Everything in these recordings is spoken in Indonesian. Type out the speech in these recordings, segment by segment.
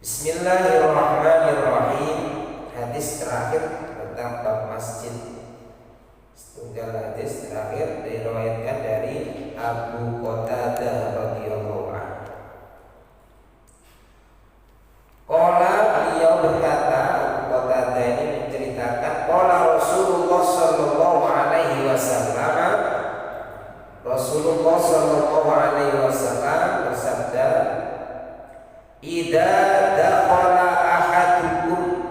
Bismillahirrahmanirrahim. Hadis terakhir tentang bab masjid. Setunggal hadis terakhir diriwayatkan dari Abu Qatadah radhiyallahu anhu. Qala, beliau berkata, Abu Qatadah ini menceritakan, qala Rasulullah sallallahu alaihi wasallam, Rasulullah sallallahu alaihi wasallam bersabda, idza dakhala ahadukum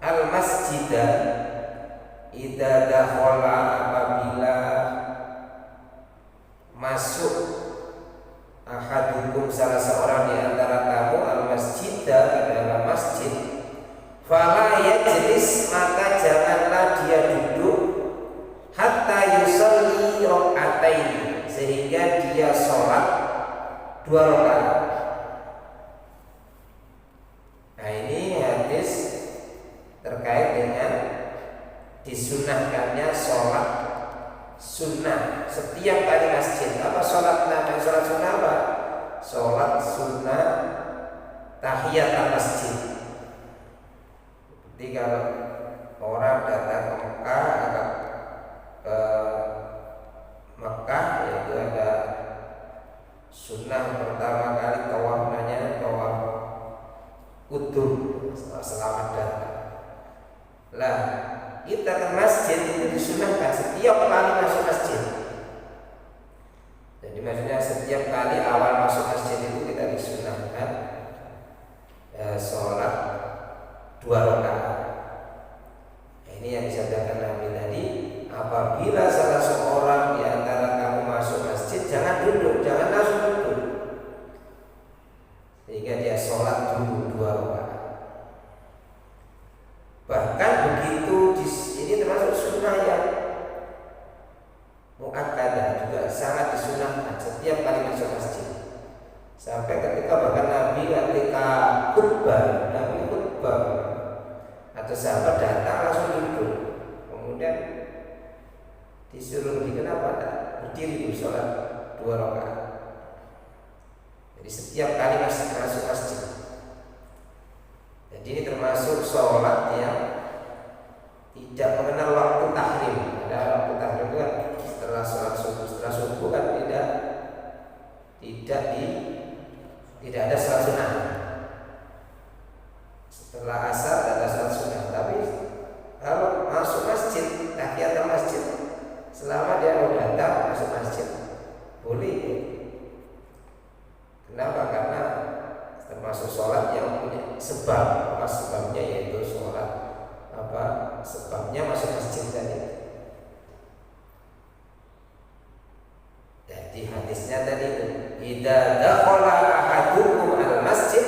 al-masjidah, idza dakhala, apabila masuk, ahadukum, salah seorang di antara kamu, al-masjidah, ke dalam masjid, fala yajlis, maka janganlah dia duduk, hatta yusalli raka'atain, sehingga dia sholat 2 rakaat. Nah, ini hadis terkait dengan disunahkannya sholat sunnah setiap kali masjid. Apa sholat namanya? Sholat sunnah apa? Sholat sunnah tahiyat al-masjid. Jadi kalau orang datang ke Mekah, ke Mekah, yaitu ada sunnah pertama kali tawaf, namanya tawaf Qudum, selamat datang. Lah, kita ke masjid itu disunahkan setiap kali masuk masjid. Jadi maksudnya setiap kali awal masuk masjid itu kita disunahkan sholat 2 rakaat. Nah, ini yang disabdakan Nabi tadi, apabila salah seorang di antara kamu masuk masjid, jangan duduk, jangan langsung duduk, sehingga dia sholat dulu 2 rakaat. Bahkan begitu, ini termasuk sunnah yang muakkadah, juga sangat disunahkan setiap kali masuk masjid. Sampai ketika bahkan Nabi ketika khutbah, atau sahabat datang langsung duduk, kemudian disuruh kenapa tak berdiri di sholat 2 rakaat. Jadi setiap kali masuk masjid. Jadi ini termasuk sholat yang tidak mengenal waktu tahrim. Ada waktu tahrim kan setelah sholat subuh, setelah subuh kan tidak ada sholat sunnah. Setelah asar ada sholat sunnah. Tapi kalau masuk masjid, tahiyatul masjid, selama dia mau datang masuk masjid boleh. Kenapa? Karena termasuk sholat yang punya sebab. Apa sebabnya? Yaitu sholat sebabnya masuk masjid tadi. Jadi hadisnya tadi, idza dakhala ahadukum al-masjid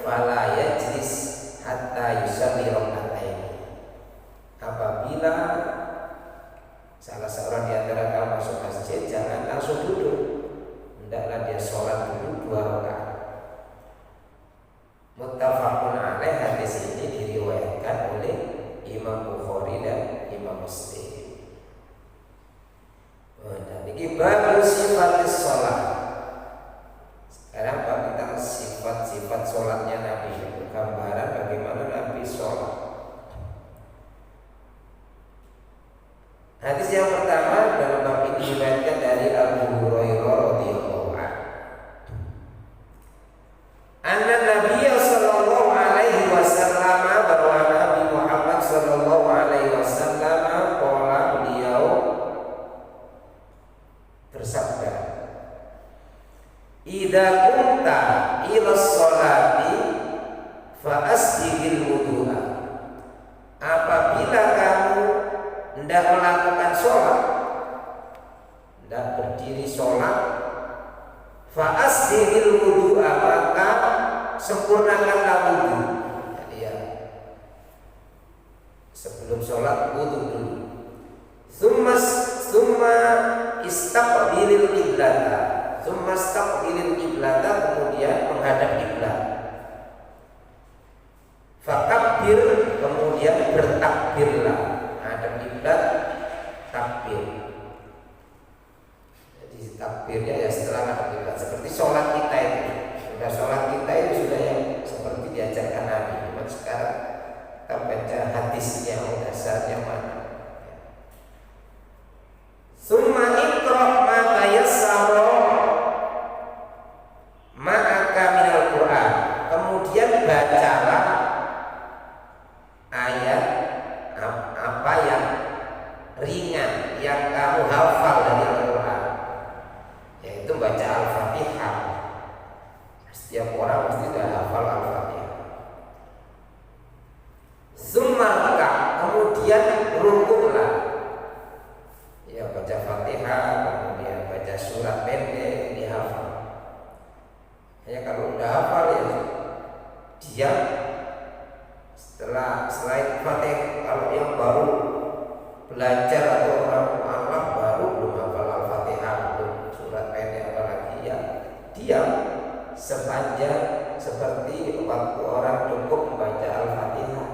fala yajlis hatta yusalli raka'atain. Apabila salah seorang di antara kamu masuk masjid, jangan langsung duduk, hendaklah dia sholat dulu 2 rakaat. Muttafaqun alaih, hadis ini diriwayatkan oleh Imam Bukhari dan Imam Muslim. Dan ini baru sifat sholat. Sekarang bab tentang sifat-sifat sholatnya Nabi, gambaran bagaimana Nabi sholat. Hadis yang pertama dalam bab ini diriwayatkan dari Abu Hurairah radhiyallahu anhu. Anna Nabiya sallallahu alaihi wasallam, bahwa Nabi Muhammad sallallahu alaihi wasallam qala, beliau bersabda, idza kunta ila sholati fa asbighil wudu'a. Apabila kamu hendak melakukan sholat, hendak berdiri sholat, fa asbighil wudu'a, maka sempurnakanlah wudu. Jadi ya, sebelum sholat wudu dulu. Tsumma istaqbilil qiblata, kemudian menghadap kiblat. Fakabbir, kemudian bertakbirlah, menghadap kiblat, takbir. Jadi takbirnya ya setelah menghadap kiblat, seperti sholat kita itu. Sudah sholat kita itu sudah yang Setiap orang mesti sudah hafal Al-Fatihah. Summa kemudian rukuklah. Ya baca Fatihah, kemudian baca surat pendek, dihafal. Hanya kalau udah hafal ya diam. Selain Fatihah, kalau yang baru belajar atau orang mualaf baru belum hafal Al-Fatihah, belum surat pendek apalagi ya diam sepanjang seperti waktu orang cukup membaca Al-Fatihah.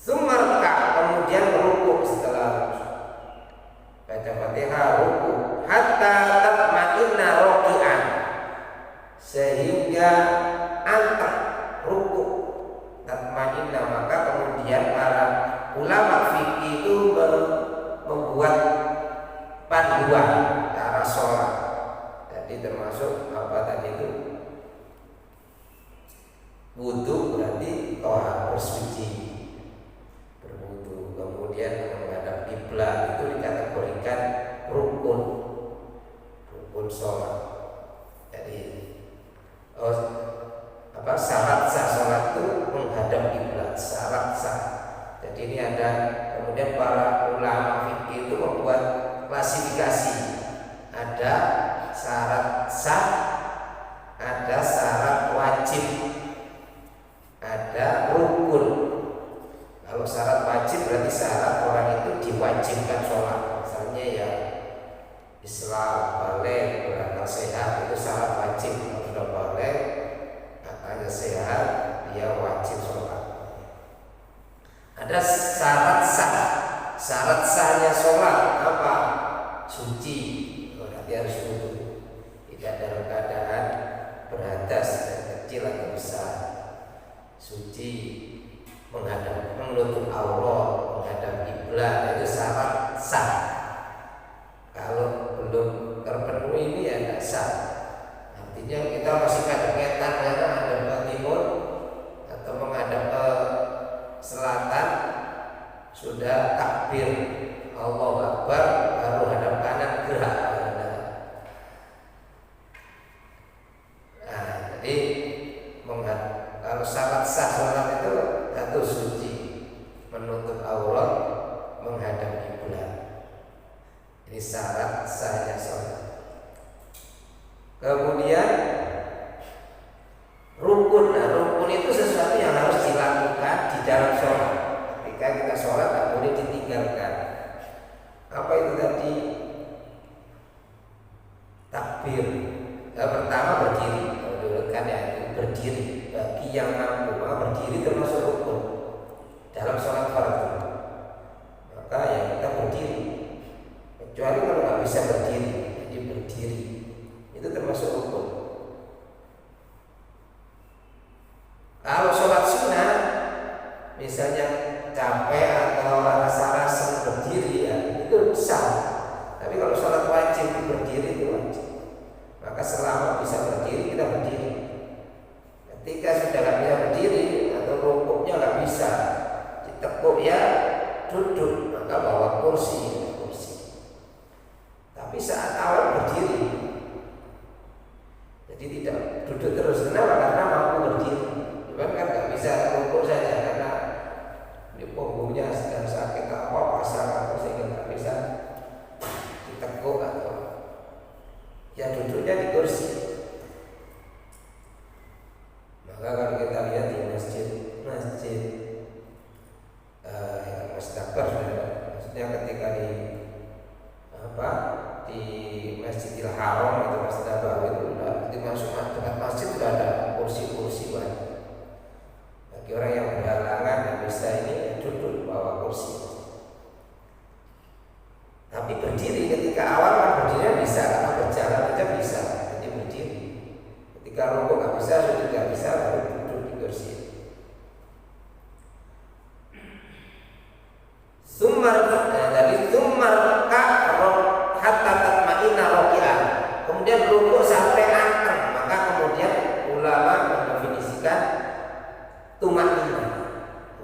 Sumarka kemudian rukuk setelah baca Fatihah rukuk hatta tatma'inna raki'an sehingga antar rukuk tatma'inna. Maka kemudian para ulama fikih itu membuat panduan cara sholat. Jadi termasuk apa tadi itu wudu, berarti toha bersuci berwudu, kemudian menghadap kiblat itu dikategorikan rukun sholat. Jadi syarat sah sholat itu menghadap kiblat, syarat sah. Jadi ini ada, kemudian para ulama fikih itu membuat klasifikasi, ada syarat sah, ada syarat wajib, ada rukun. Kalau syarat wajib berarti syarat orang itu diwajibkan sholat. Misalnya ya Islam, balik, berakal sehat, itu syarat wajib. Kalau sudah balik, akalnya sehat, dia wajib sholat. Ada syarat sah. Syarat sahnya sholat apa? Suci, berarti harus wudu, tidak dalam keadaan berhadas, kecil atau besar. Suci, menghadap, menutup aurat, menghadap kiblat, itu syarat sah. Kalau belum terpenuhi ini ya tidak sah. Artinya kita masih kadang-kadang menghadap ke timur atau menghadap ke selatan, sudah takbir Allahu Akbar baru hadap kanan gerak. Nah, jadi kalau syarat sah sholat itu satu suci, menutup aurat, menghadap kiblat. Ini syarat sahnya sholat. Kemudian rukun. Nah, rukun itu sesuatu yang harus dilakukan di dalam sholat. Ketika kita sholat tak boleh ditinggalkan. Apa itu tadi? Takbir. Pertama berdiri. Kan ya itu berdiri. Bagi yang mampu, maka berdiri termasuk rukun dalam sholat fardu. Maka ya kita berdiri. Kecuali kalau nggak bisa berdiri, jadi berdiri itu termasuk rukun. Kalau sholat sunnah, misalnya capek atau rasa-rasa berdiri ya itu sah. Tapi kalau sholat wajib berdiri itu wajib. Maka selama bisa berdiri kita berdiri. Ketika sudah nggak bisa berdiri atau rukuknya nggak bisa ditekuk ya duduk, maka bawa kursi. Tapi saat awal berdiri, jadi tidak duduk terus. Kenapa? Karena mampu berdiri. Cuman kan nggak bisa rukuk saja karena di punggungnya sedang sakit apa pasang atau sehingga nggak bisa ditekuk atau ya duduknya di kursi. Maka kalau kita lihat di masjid Mastakbar, maksudnya ketika di Masjidil Haram atau Masjid Nabawi itu di masuk dekat masjid sudah ada kursi-kursi banyak. Bagi orang yang berhalangan yang bisa ini duduk bawa kursi. Tapi berdiri ketika awal kan berdiri bisa, karena berjalan aja bisa, jadi berdiri. Ketika rukuk nggak bisa, sudah nggak bisa baru duduk di kursi. Dari sumar hatta tatma'inna raki'an. Kemudian rukuk sampai anteng. Maka kemudian ulama mendefinisikan tumaknina,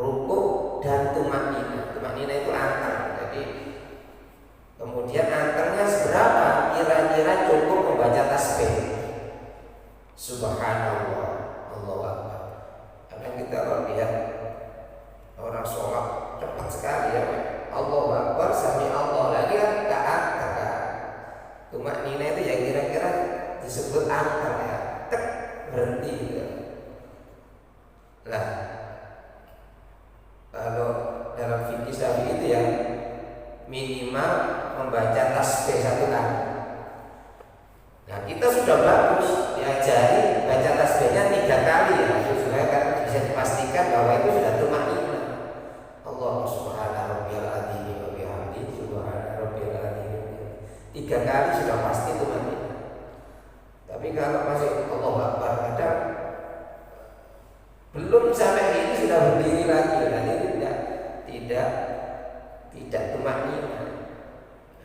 rukuk dan tumaknina. Tumaknina itu anteng. Jadi kemudian antengnya seberapa? Kira-kira itu ya kira-kira disebut angkat ya, tek berhenti gitu. Nah, kalau dalam fikih Syafi'i itu ya minimal membaca tasbih 1 kali. Nah, kita sudah bagus diajari baca tasbihnya 3 kali ya, supaya kan bisa dipastikan bahwa itu sudah tumaninah. Allah subhanahu rabbiyal adzim wa bihamdi subhana rabbiyal adzim. 3 kali sudah pasti tumaninah. Tapi kalau masih Allahu Akbar, kadang belum sampai ini sudah berdiri lagi, dan itu tidak tumaninah.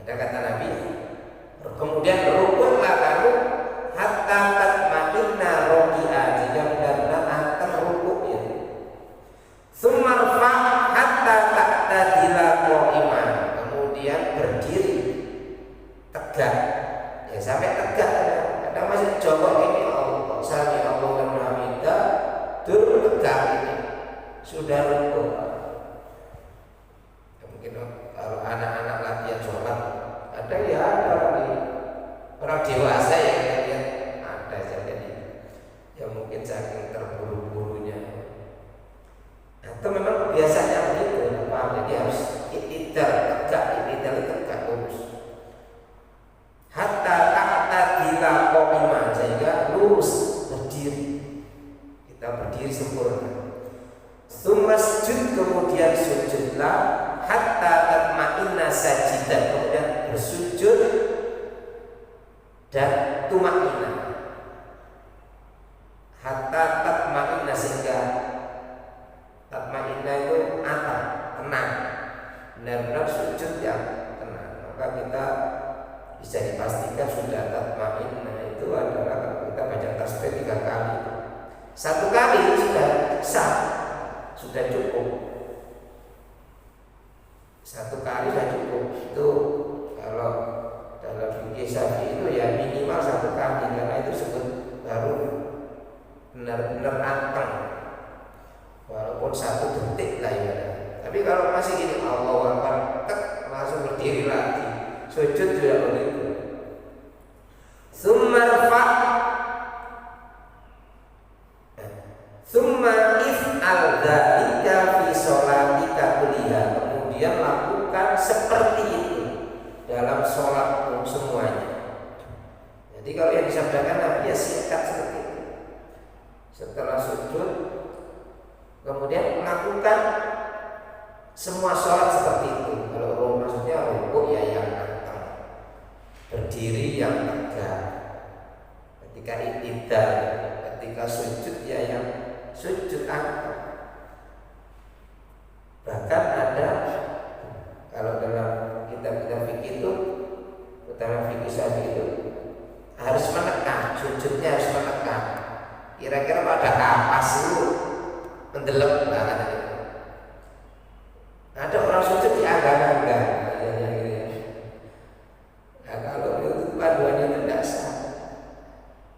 Ada kata Nabi, kemudian rukuklah kamu hatta tatma'inna roki'ah, jika benar-benar akan rukuk ya. Sumarfa hatta ta'tadila qa'iman, kemudian berdiri tegak ya, sampai tegak. Kadang masih jongkok ini, Allah sami Allah dan hamidah, turun tegak ini sudah rukuk. Ya, mungkin kalau anak-anak latihan sholat ada ya, ada orang dewasa ya kalian ada saja ya, mungkin saking terburu-burunya atau memang biasanya begitu, jadi harus itidal tegak lurus hatta ta'tadila qa'iman, sehingga lurus berdiri, kita berdiri sempurna. Sumasjud, kemudian sujudlah hatta tatma'inna sajidan, kemudian bersujud dan tumakinah hatta tatma'inna, sehingga tatma'inna itu atap, tenang, benar-benar sujud yang tenang. Maka kita bisa dipastikan sudah tatma'inna itu adalah kalau kita baca tasbih 3 kali. 1 kali sudah sah, sudah cukup. 1 kali sudah cukup. Itu kalau dalam fikih Syafi'i itu ya minimal 1 kali, karena itu sebut baru benar-benar anteng, walaupun 1 detik lah ya. Tapi kalau masih gini Allahu Akbar, tek, langsung berdiri lagi, sujud juga begitu. Summarfa summa if'al dzalika fi sholatika kulliha, kemudian lakukan seperti itu dalam sholatmu semuanya. Jadi kalau yang disabdakan Nabi ya singkat seperti itu. Setelah sujud kemudian melakukan semua sholat seperti itu. Kalau maksudnya rukuk ya yang anteng, berdiri yang tegak, ketika i'tidal, ketika sujud ya yang sujud anteng. Bahkan ada kalau dalam kitab-kitab fikih itu, terutama fikih Syafi'i itu harus menekan, sujudnya harus menekan. Kira-kira pada kapas itu mendelep banget. Ada orang sujud di anggang-anggang. Nah, kalau itu paduannya itu tidak sah,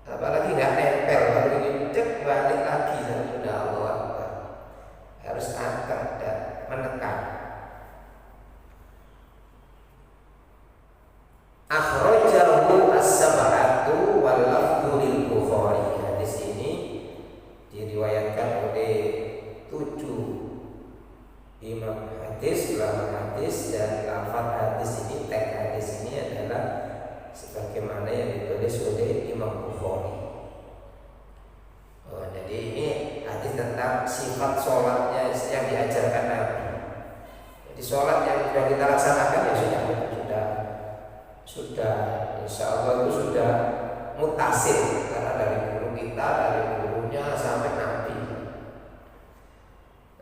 apalagi nggak nempel, baru ini cek balik lagi, sudah Allah harus angkat dan menekan. Akhrajahu as-sab'atu wal lafdhu lil Bukhari. Hadis ini diriwayatkan oleh 7 imam hadis, ulama hadis, dan lafaz hadis ini, teks hadis ini adalah sebagaimana yang ditulis oleh Imam Bukhari. Jadi ini hadis tentang sifat sholatnya yang diajarkan Nabi. Jadi sholat yang sudah kita laksanakan ya sudah insya Allah itu sudah mutasil, karena dari guru kita, dari gurunya sampai Nabi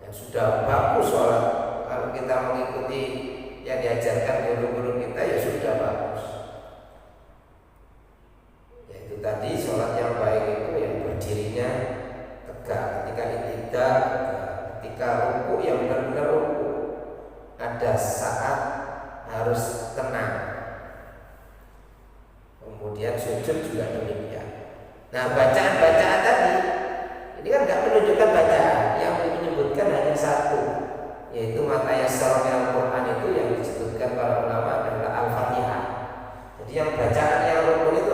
yang sudah bagus sholat. Kalau kita mengikuti yang diajarkan guru-guru kita ya sudah bagus. Yaitu tadi sholat yang baik itu yang berdirinya tegak, ketika i'tidal tegak, ketika rukuk yang benar-benar rukuk, ada saat harus tenang, kemudian sujud juga demikian. Nah, bacaan-bacaan tadi ini kan tidak menunjukkan bacaan, yang menyebutkan hanya satu, yaitu mata yassara minal Quran, itu yang disebutkan para ulama adalah Al-Fatihah. Jadi yang bacaan yang rukun itu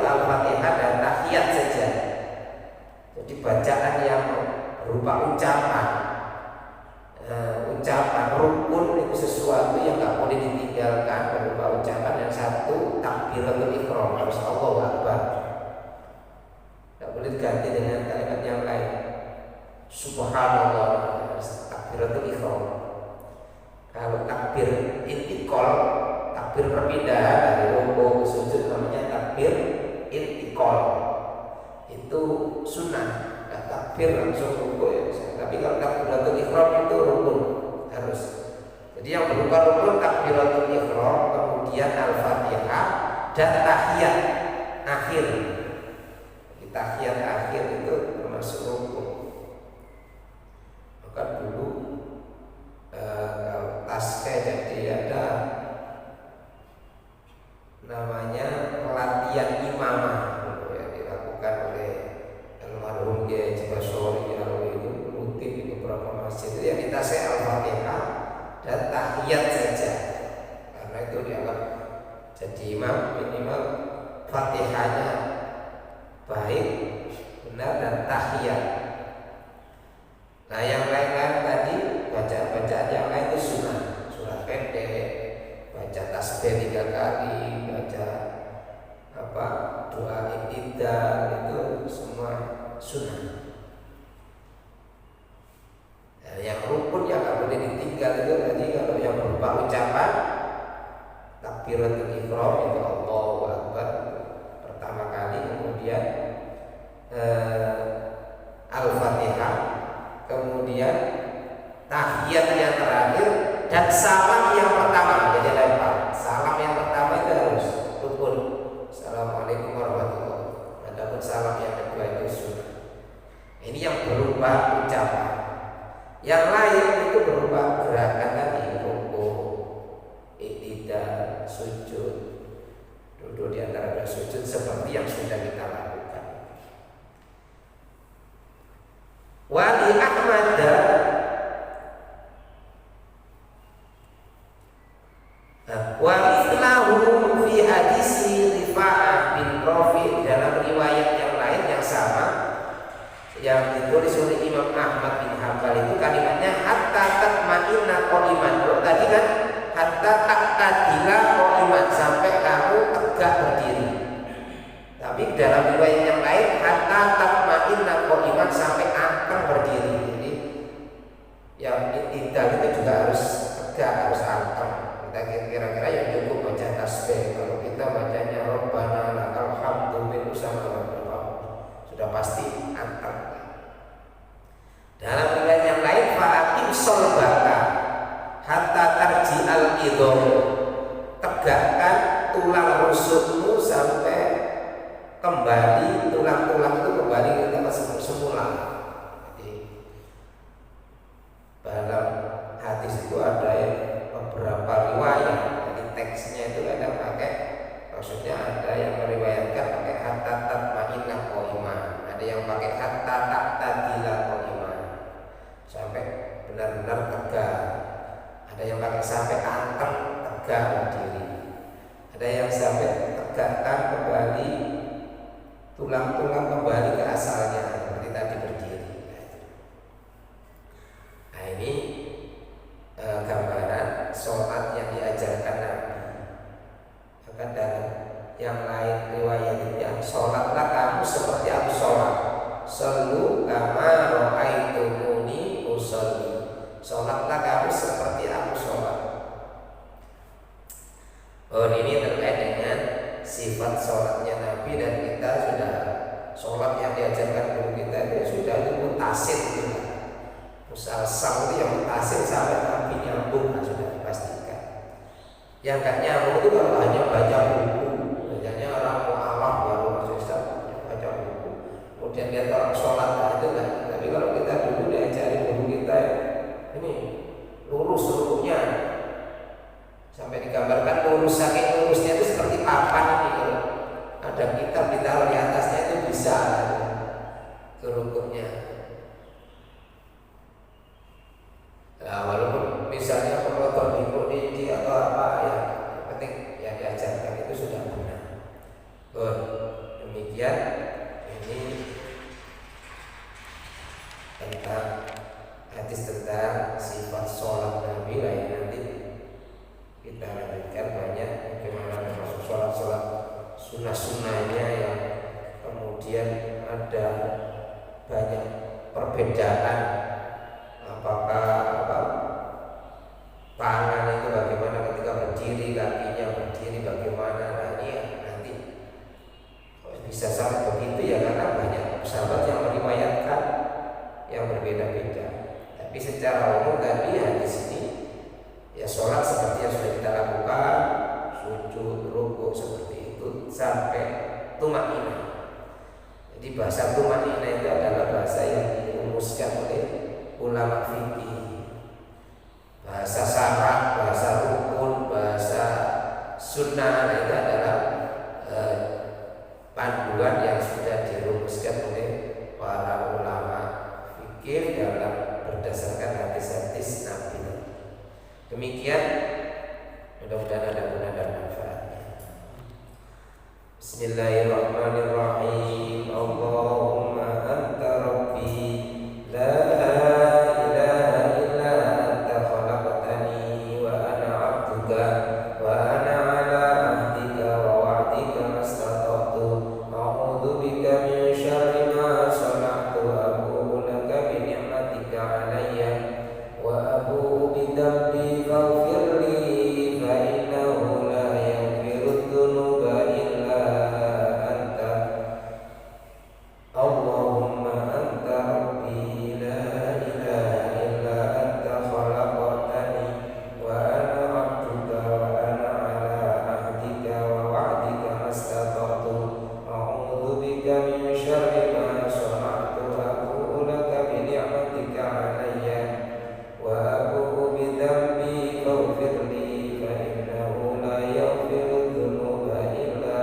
ganti dengan kalimat yang lain. Subhanallah, takbiratul ihram. Kalau takbir intikal, takbir perpindahan dari rukuk ke sujud namanya takbir intikal. Itu sunnah, nah, takbir langsung rukuk ya. Tapi kalau takbiratul ihram itu rukun harus. Jadi yang berupa rukun takbiratul ihram, kemudian al-fatihah dan tahiyat akhir. Tahiyat akhir itu termasuk rukun. Maka dulu kalau tasbih jadi ada namanya pelatihan imamah yang dilakukan oleh almarhum Kiai Haji Basori itu rutin di beberapa masjid itu yang kita al-fatihah dan tahiyat saja, karena itu dianggap jadi imam minimal fatihahnya baik, benar, dan tahiyat. Nah yang lain-lain tadi bacaan-bacaan yang lain itu sunnah, surat pendek, baca tasbih 3 kali, baca doa iktidal, itu semua sunnah. Nah, yang rukun yang nggak boleh ditinggal itu tadi kalau yang berupa ucapan takbiratul ihram itu Allahu Akbar pertama kali, kemudian al-fatihah, kemudian tahiyat yang terakhir, dan salam yang pertama. Jadi lempar salam yang pertama itu harus rukun. Assalamualaikum warahmatullahi wabarakatuh. Adapun salam yang kedua itu sunnah. Ini yang berupa ucapan. Yang lain itu berupa gerakan tadi, rukuk, iktidal, sujud, duduk di antara dua sujud seperti yang sudah kita lakukan. Wali Ahmad wa mithlahu fi hadisi Rifa'ah bin Rafi, dalam riwayat yang lain yang sama yang ditulis oleh Imam Ahmad bin Hanbal itu kalimatnya hatta tatma'inna qa'iman. Kalau tadi kan hatta taqtadila qa'iman, sampai kamu tegak berdiri. Tapi dalam riwayat yang lain hatta tatma'inna qa'iman, sampai anteng berdiri. Jadi yang iktidal itu juga harus tegak, harus anteng. Kita kira-kira yang cukup baca tasbih. Kalau kita bacanya Rabbana lakal hamdu min usama, sudah pasti anteng. Dalam riwayat yang lain fa'atim solbaka hatta tarji al-idham, tegakkan tulang rusukmu sampai kembali, tulang-tulang itu kembali ke tempat semula. Jadi dalam hadis itu ada beberapa riwayat, jadi teksnya itu kadang pakai, maksudnya ada yang meriwayatkan pakai hatta tatma'inna qa'iman, ada yang pakai hatta taqtadila qa'iman, sampai benar-benar tegak, ada yang pakai sampai anteng tegak berdiri, ada yang sampai tegakkan kembali tulang-tulang kembali ke asalnya seperti tadi berdiri. Nah ini gambaran sholat yang diajarkan Nabi. Maka dalam yang lain riwayat yang sholatlah kamu seperti aku sholat, shollu kama ra'aitumuni usolli, sholatlah kamu seperti aku sholat. Oh ini terkait dengan sifat sholatnya Nabi, dan kita sudah sholat yang diajarkan guru kita itu sudah mutasil juga. Musalsal itu yang mutasil sampai Nabi nyambung, sudah dipastikan. Yang gak nyambung itu kalau hanya baca buku, bacanya orang mu'alaf baru masuk Islam baca buku, kemudian lihat orang sholat, itu kan. Tapi kalau kita dulu diajari guru kita ini lurus rukuknya, sampai digambarkan lurus, saking lurusnya itu seperti papan ini. Kalau ada kitab ditaruh di atasnya itu bisa ke rukuknya. Nah, walaupun misalnya pemotor di atau apa ya, yang penting yang diajarkan itu sudah benar. Demikian ini tentang hadis tentang sifat sholat Nabi. Lain nanti kita lanjutkan banyak bagaimana termasuk sholat-sholat sunnah-sunnahnya yang kemudian ada banyak perbedaan, apakah tangan itu bagaimana ketika berdiri, kakinya berdiri bagaimana. Nah ini ya, nanti bisa sampai begitu ya karena banyak sahabat yang meriwayatkan yang berbeda-beda. Tapi secara umum tadi hadis ini ya sholat seperti yang sudah kita lakukan, sujud, rukuk seperti itu sampai tumaninah. Jadi bahasa tumaninah itu adalah bahasa yang dirumuskan oleh ulama fikih. Bahasa syarat, bahasa rukun, bahasa sunnah itu adalah panduan yang sudah dirumuskan oleh para ulama fikih dalam berdasarkan hadis-hadis Nabi. Demikian, mudah-mudahan ada guna dan manfaatnya. Bismillahirrahmanirrahim. Allahumma anta rabbi la ilaha illa anta khalaqtani wa ana 'abduka wa ana 'ala ahdika wa wa'dika mastata'tu a'udzu bika min syarri ma sana'tu abu'u laka bi ni'matika 'alayya wa abu'u bi dhanbi faghfir li fa innahu la yaghfiru dhunuba illa anta. Allahumma anta rabbi la ilaha illa anta khalaqtani wa ana 'abduka wa ana 'ala ahdika wa wa'dika mastata'tu a'udzu bika min syarri ma sana'tu abu'u laka bi ni'matika 'alayya wa abu'u bi dhanbi faghfir li fa innahu la yaghfiru dhunuba illa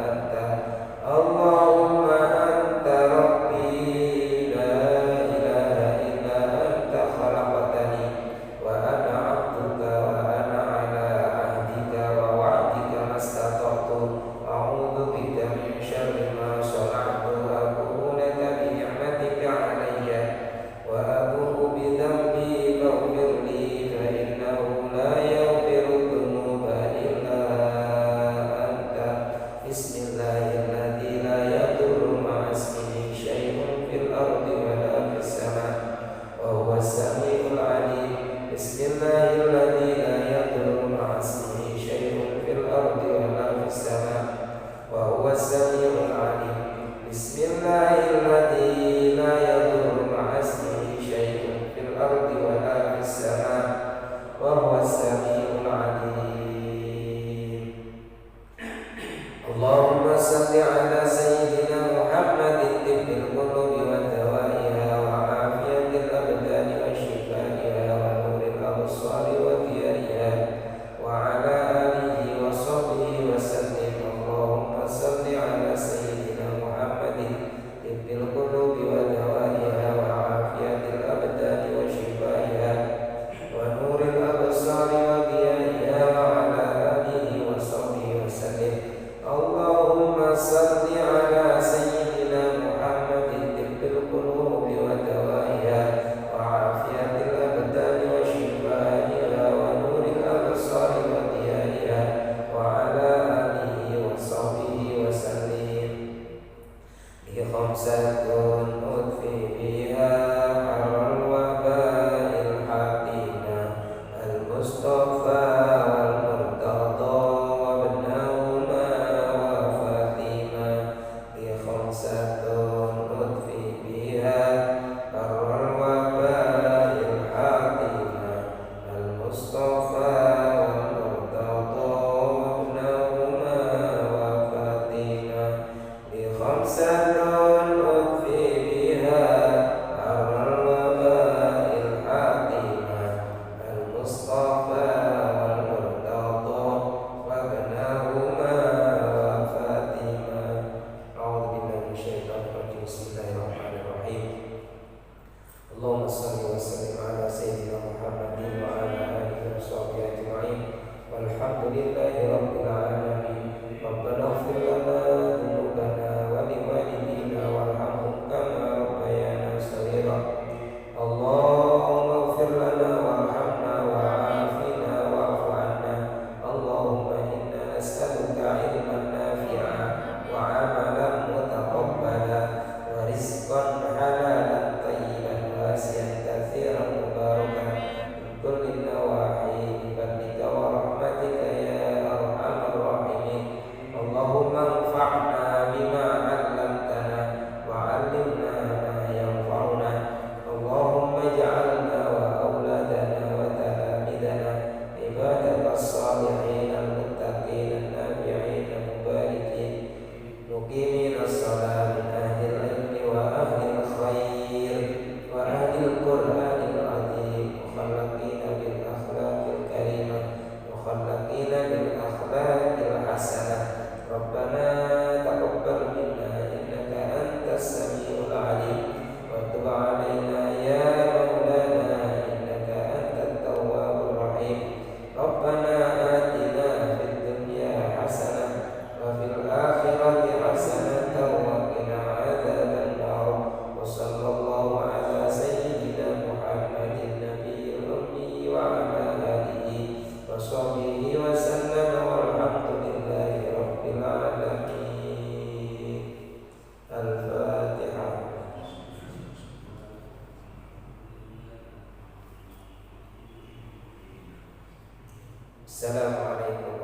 anta. Allahumma anta rabbi la ilaha illa anta khalaqtani wa ana 'abduka wa ana 'ala ahdika wa wa'dika mastata'tu a'udzu bika min syarri ma sana'tu abu'u laka bi ni'matika 'alayya wa abu'u bi dhanbi faghfir li fa innahu la yaghfiru dhunuba illa anta. Bismillahirrahmanirrahim. La yadurru ma'a ismihi syai'un fil ardi wa la fis sama' wa huwas sami'ul 'alim. Bismillahirrahmanirrahim. La yadurru ma'a ismihi syai'un fil ardi wa la fis sama' wa huwas sami'ul 'alim. Bismillahirrahmanirrahim. La yadurru ma'a ismihi syai'un fil ardi wa la fis sama' wa huwas sami'ul 'alim. Allahumma salli ala sayyidina Muhammadin tibbil qulubi wa dawaiha wa afiyatil abdani wa shifaiha wa nuril absari wa diyaiha wa ala alihi wa sahbihi wa sallim. Allahumma salli ala sayyidina Muhammadin tibbil qulubi wa dawaiha wa afiyatil abdani wa shifaiha wa nuril absari wa diyaiha wa ala alihi wa sahbihi wa sallim. Allahumma salli ala sayyidina Muhammadin tibbil qulubi wa dawaiha wa afiyatil abdani wa shifaiha wa nuril absari wa diyaiha wa ala alihi wa sahbihi wa sallim. Li khamsatun udfi biha harral waba'il hatina al-mustafa wal murtada wa ibnahuma wa fatima. Li khamsatun udfi biha harral waba'il hatina al-mustafa wal murtada wa ibnahuma wa fatima. Li khamsatun udfi biha harral waba'il hatina al-mustafa wal murtada wa ibnahuma wa fatima. A'udzu billahi minasyaitonir rajim. Bismillahirrahmanirrahim. Allahumma shalli wa sallim ala sayyidina Muhammadin wa ala alihi wa sahbihi ajma'in. Walhamdulillahi rabbil alamin. Rabbana ighfir lana dhunubana wa li walidina muqimin as-salat min ahli al-ilmi wa ahli al-khair wa ahli al-Qur'anil azim mukhallaqina bil akhlaqil karimah mukhallaqina bil akhlaqil hasanah Rabbana taqabbal minna innaka antas samiul alim wa tub alaina ya maulana innaka antat tawwabur rahim Rabbana atina fid dunya hasanah wa fil akhirati hasanah wa qina adzaban nar wa sallallahu ala sayyidina Muhammadin nabiyil ummi wa ala alihi wa sahbihi wa sallam walhamdulillahi rabbil alamin. Al-Fatihah. Assalamualaikum